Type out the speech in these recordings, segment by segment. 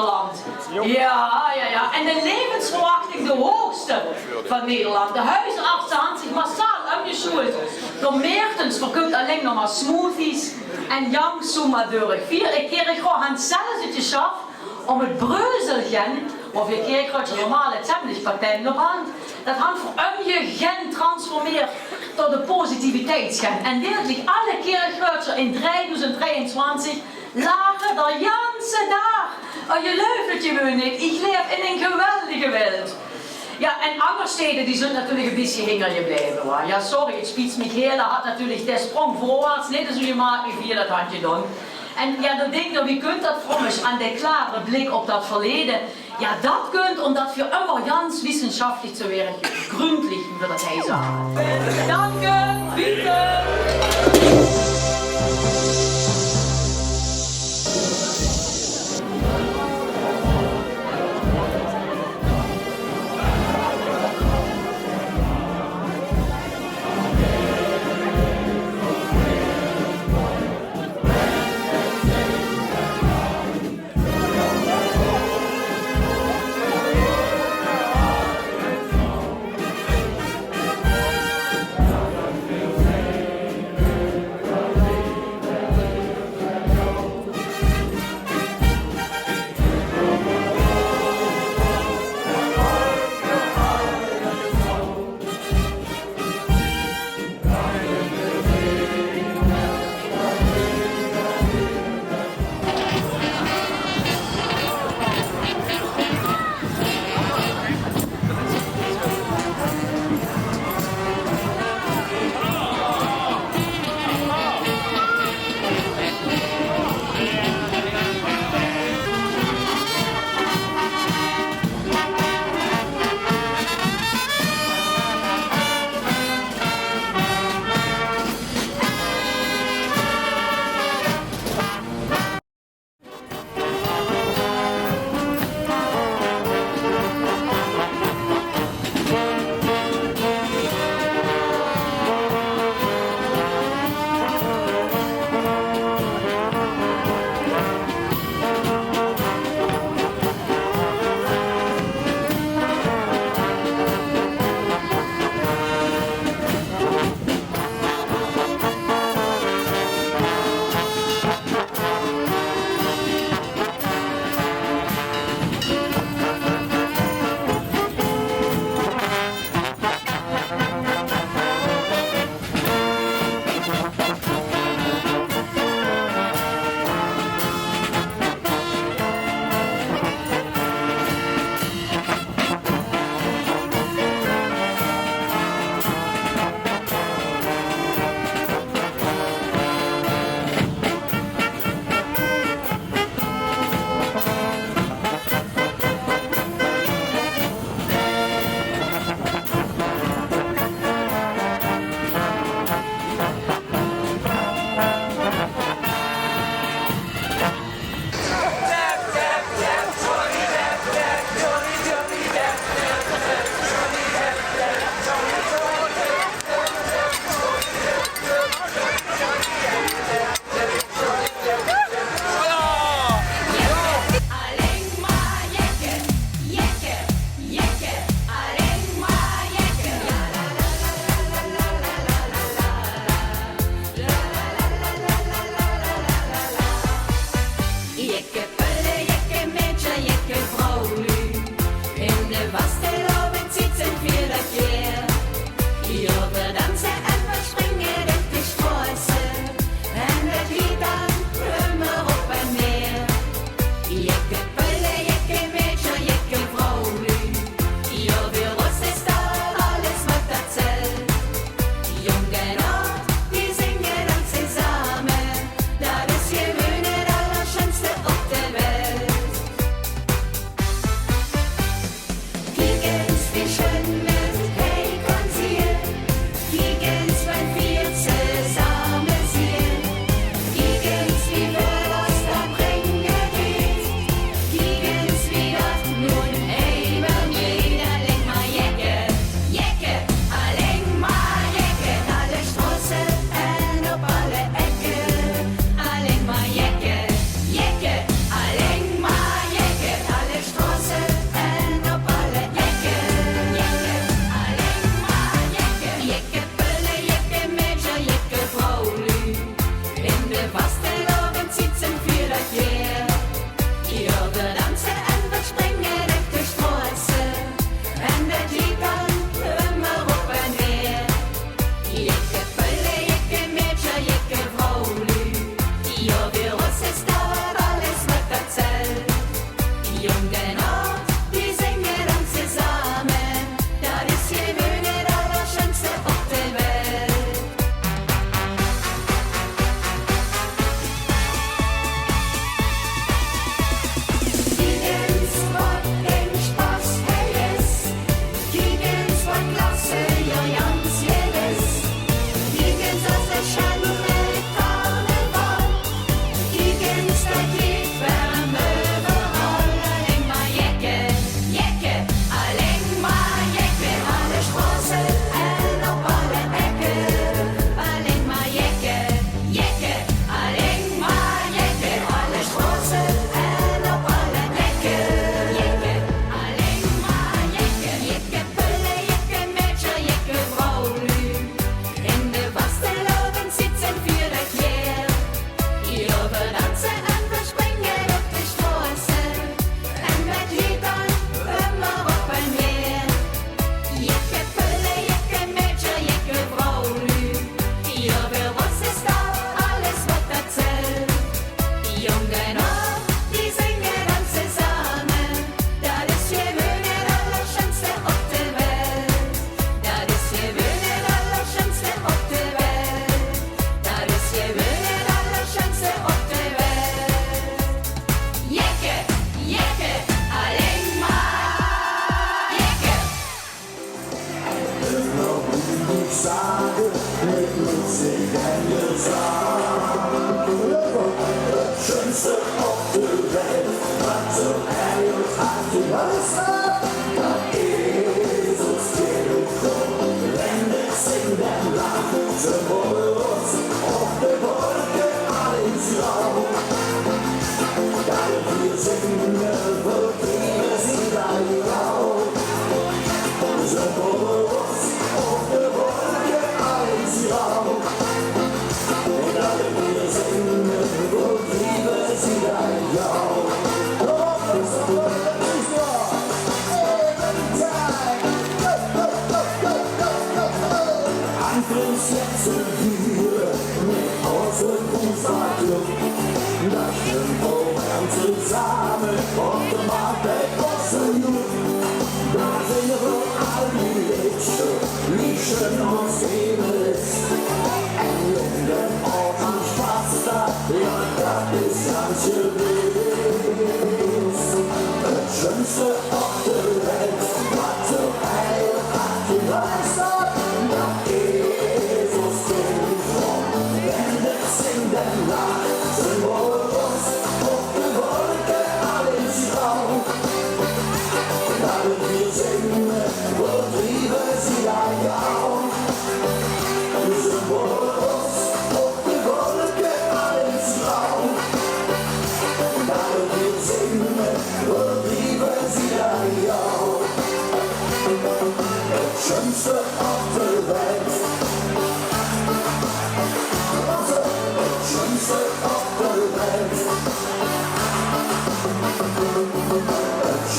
Nederland. Ja. En de levensverwachting de hoogste van Nederland. De huisartsen hadden zich massaal umgeschoeld. Door meertens verkoopt alleen nog maar smoothies en jam zomaar door. Vier Kirchroa had zelfs het geschafft om het breuzelgen, waar we Kerkrade normaal het ziemlich patent op hand, dat had voor gen transformeerd tot de positiviteitsgen. En werkelijk alle Kerkrade in 2023 lagen de ganse dag. Oh, je leugt het je niet. Ik leef in een geweldige wereld. Ja, en andere steden die zijn natuurlijk een beetje hinger gebleven. Hoor. Ja, sorry, het Spiets Michele had natuurlijk de sprong voorwaarts, net als je maakt wie vier dat had gedaan. En ja, dan denk je, wie kunt dat vrommers aan de klare blik op dat verleden? Ja, dat kunt omdat wir immer ganz wissenschaftlich zu werden, gründlich, wie wir das hier sagen. Danke, bitte!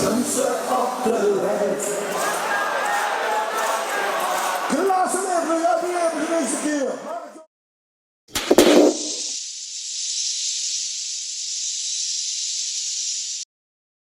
Schönste op de welt.